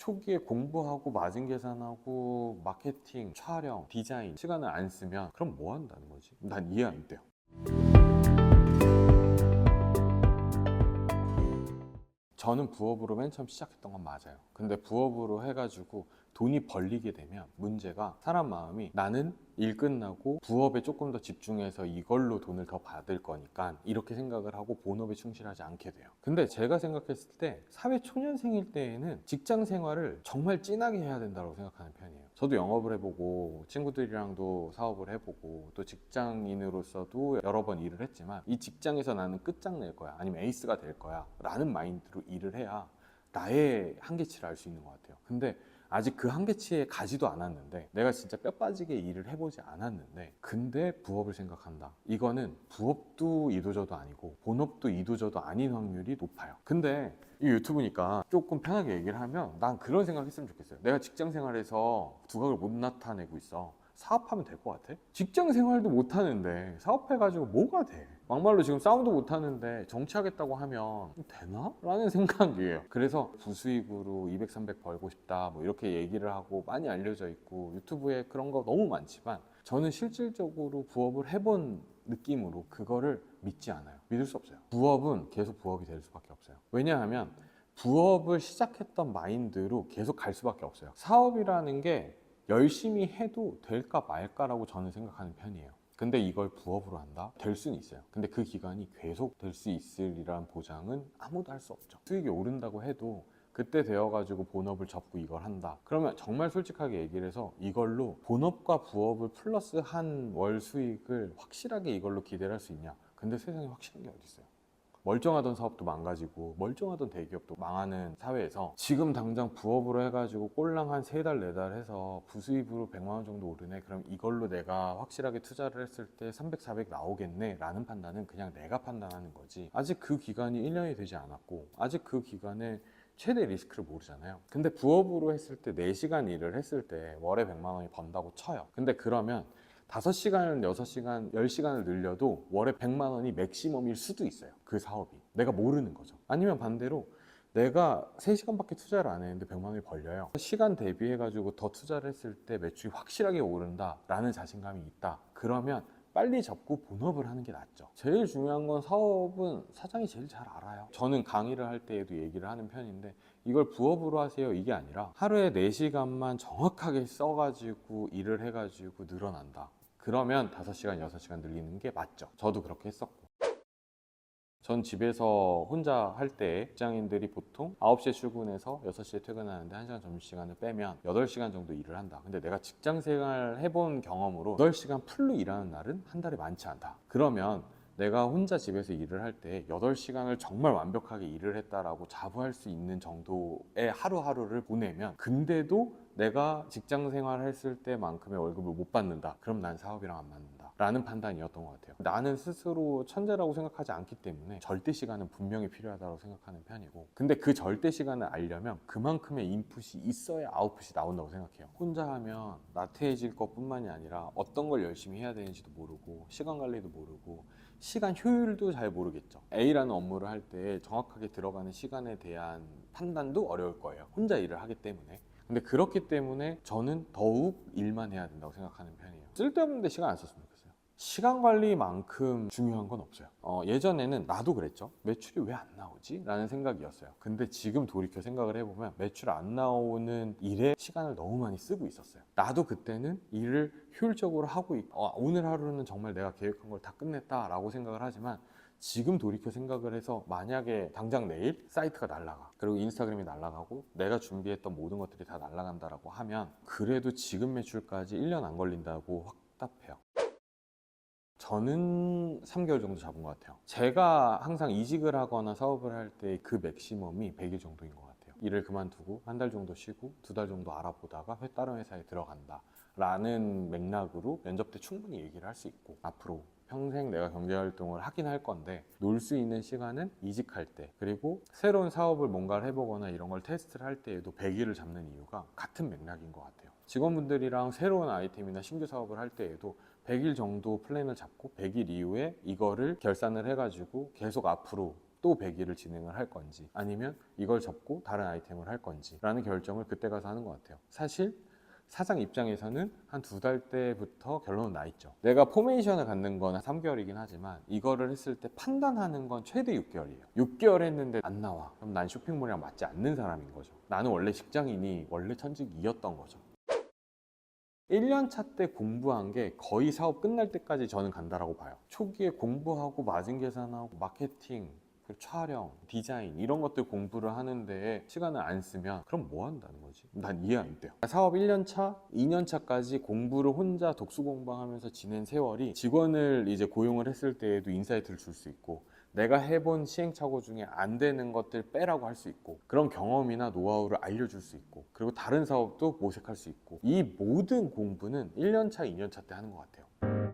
초기에 공부하고 마진 계산하고 마케팅, 촬영, 디자인 시간을 안 쓰면 그럼 뭐 한다는 거지? 난 이해 안 돼요. 저는 부업으로 맨 처음 시작했던 건 맞아요. 근데 부업으로 해가지고 돈이 벌리게 되면 문제가, 사람 마음이 나는 일 끝나고 부업에 조금 더 집중해서 이걸로 돈을 더 받을 거니까 이렇게 생각을 하고 본업에 충실하지 않게 돼요. 근데 제가 생각했을 때 사회 초년생일 때에는 직장 생활을 정말 진하게 해야 된다고 생각하는 편이에요. 저도 영업을 해보고 친구들이랑도 사업을 해보고 또 직장인으로서도 여러 번 일을 했지만, 이 직장에서 나는 끝장낼 거야, 아니면 에이스가 될 거야 라는 마인드로 일을 해야 나의 한계치를 알 수 있는 것 같아요. 근데 아직 그 한계치에 가지도 않았는데, 내가 진짜 뼈 빠지게 일을 해보지 않았는데 근데 부업을 생각한다, 이거는 부업도 이도저도 아니고 본업도 이도저도 아닌 확률이 높아요. 근데 이 유튜브니까 조금 편하게 얘기를 하면, 난 그런 생각 했으면 좋겠어요. 내가 직장 생활에서 두각을 못 나타내고 있어, 사업하면 될 것 같아? 직장 생활도 못 하는데 사업해가지고 뭐가 돼? 막말로 지금 싸움도 못 하는데 정치하겠다고 하면 되나? 라는 생각이에요. 그래서 부수익으로 200, 300 벌고 싶다 뭐 이렇게 얘기를 하고 많이 알려져 있고 유튜브에 그런 거 너무 많지만, 저는 실질적으로 부업을 해본 느낌으로 그거를 믿지 않아요. 믿을 수 없어요. 부업은 계속 부업이 될 수밖에 없어요. 왜냐하면 부업을 시작했던 마인드로 계속 갈 수밖에 없어요. 사업이라는 게 열심히 해도 될까 말까라고 저는 생각하는 편이에요. 근데 이걸 부업으로 한다? 될 수는 있어요. 근데 그 기간이 계속 될 수 있으리란 보장은 아무도 할 수 없죠. 수익이 오른다고 해도 그때 되어가지고 본업을 접고 이걸 한다, 그러면 정말 솔직하게 얘기를 해서 이걸로 본업과 부업을 플러스 한 월 수익을 확실하게 이걸로 기대를 할 수 있냐? 근데 세상에 확실한 게 어디 있어요? 멀쩡하던 사업도 망가지고 멀쩡하던 대기업도 망하는 사회에서 지금 당장 부업으로 해가지고 꼴랑 한 3달 4달 해서 부수입으로 100만 원 정도 오르네, 그럼 이걸로 내가 확실하게 투자를 했을 때 300, 400 나오겠네 라는 판단은 그냥 내가 판단하는 거지, 아직 그 기간이 1년이 되지 않았고 아직 그 기간에 최대 리스크를 모르잖아요. 근데 부업으로 했을 때 4시간 일을 했을 때 월에 100만 원이 번다고 쳐요. 근데 그러면 5시간, 6시간, 10시간을 늘려도 월에 100만 원이 맥시멈일 수도 있어요. 그 사업이. 내가 모르는 거죠. 아니면 반대로 내가 3시간밖에 투자를 안 했는데 100만 원이 벌려요. 시간 대비해가지고 더 투자를 했을 때 매출이 확실하게 오른다라는 자신감이 있다. 그러면 빨리 접고 본업을 하는 게 낫죠. 제일 중요한 건 사업은 사장이 제일 잘 알아요. 저는 강의를 할 때에도 얘기를 하는 편인데, 이걸 부업으로 하세요 이게 아니라 하루에 4시간만 정확하게 써가지고 일을 해가지고 늘어난다, 그러면 5시간, 6시간 늘리는 게 맞죠. 저도 그렇게 했었고. 전 집에서 혼자 할 때 직장인들이 보통 9시에 출근해서 6시에 퇴근하는데 1시간 점심시간을 빼면 8시간 정도 일을 한다. 근데 내가 직장 생활 해본 경험으로 8시간 풀로 일하는 날은 한 달에 많지 않다. 그러면 내가 혼자 집에서 일을 할 때 8시간을 정말 완벽하게 일을 했다라고 자부할 수 있는 정도의 하루하루를 보내면, 근데도 내가 직장 생활을 했을 때만큼의 월급을 못 받는다, 그럼 난 사업이랑 안 맞는다 라는 판단이었던 것 같아요. 나는 스스로 천재라고 생각하지 않기 때문에 절대 시간은 분명히 필요하다고 생각하는 편이고, 근데 그 절대 시간을 알려면 그만큼의 인풋이 있어야 아웃풋이 나온다고 생각해요. 혼자 하면 나태해질 것뿐만이 아니라 어떤 걸 열심히 해야 되는지도 모르고 시간 관리도 모르고 시간 효율도 잘 모르겠죠. A라는 업무를 할 때 정확하게 들어가는 시간에 대한 판단도 어려울 거예요, 혼자 일을 하기 때문에. 근데 그렇기 때문에 저는 더욱 일만 해야 된다고 생각하는 편이에요. 쓸데없는 데 시간 안 썼으면 좋겠어요. 시간 관리만큼 중요한 건 없어요. 예전에는 나도 그랬죠. 매출이 왜 안 나오지? 라는 생각이었어요. 근데 지금 돌이켜 생각을 해보면 매출 안 나오는 일에 시간을 너무 많이 쓰고 있었어요. 나도 그때는 일을 효율적으로 하고 있고 오늘 하루는 정말 내가 계획한 걸 다 끝냈다 라고 생각을 하지만, 지금 돌이켜 생각을 해서 만약에 당장 내일 사이트가 날아가, 그리고 인스타그램이 날아가고 내가 준비했던 모든 것들이 다 날아간다라고 하면 그래도 지금 매출까지 1년 안 걸린다고 확답해요. 저는 3개월 정도 잡은 것 같아요. 제가 항상 이직을 하거나 사업을 할 때 그 맥시멈이 100일 정도인 것 같아요. 일을 그만두고 한 달 정도 쉬고 2달 정도 알아보다가 다른 회사에 들어간다 라는 맥락으로 면접 때 충분히 얘기를 할 수 있고, 앞으로 평생 내가 경제활동을 하긴 할 건데 놀 수 있는 시간은 이직할 때, 그리고 새로운 사업을 뭔가를 해보거나 이런 걸 테스트를 할 때에도 100일을 잡는 이유가 같은 맥락인 것 같아요. 직원분들이랑 새로운 아이템이나 신규 사업을 할 때에도 100일 정도 플랜을 잡고 100일 이후에 이거를 결산을 해가지고 계속 앞으로 또 100일을 진행을 할 건지 아니면 이걸 접고 다른 아이템을 할 건지 라는 결정을 그때 가서 하는 것 같아요. 사실 사장 입장에서는 한 2달 때부터 결론은 나 있죠. 내가 포메이션을 갖는 건 3개월이긴 하지만 이거를 했을 때 판단하는 건 최대 6개월이에요. 6개월 했는데 안 나와. 그럼 난 쇼핑몰이랑 맞지 않는 사람인 거죠. 나는 원래 직장인이 원래 천직이었던 거죠. 1년 차 때 공부한 게 거의 사업 끝날 때까지 저는 간다라고 봐요. 초기에 공부하고 마진 계산하고 마케팅, 그리고 촬영, 디자인 이런 것들 공부를 하는데 시간을 안 쓰면 그럼 뭐 한다는 거지? 난 이해 안 돼요. 사업 1년 차, 2년 차까지 공부를 혼자 독수 공방하면서 지낸 세월이 직원을 이제 고용을 했을 때에도 인사이트를 줄 수 있고 내가 해본 시행착오 중에 안 되는 것들 빼라고 할 수 있고 그런 경험이나 노하우를 알려줄 수 있고 그리고 다른 사업도 모색할 수 있고 이 모든 공부는 1년 차, 2년 차 때 하는 것 같아요.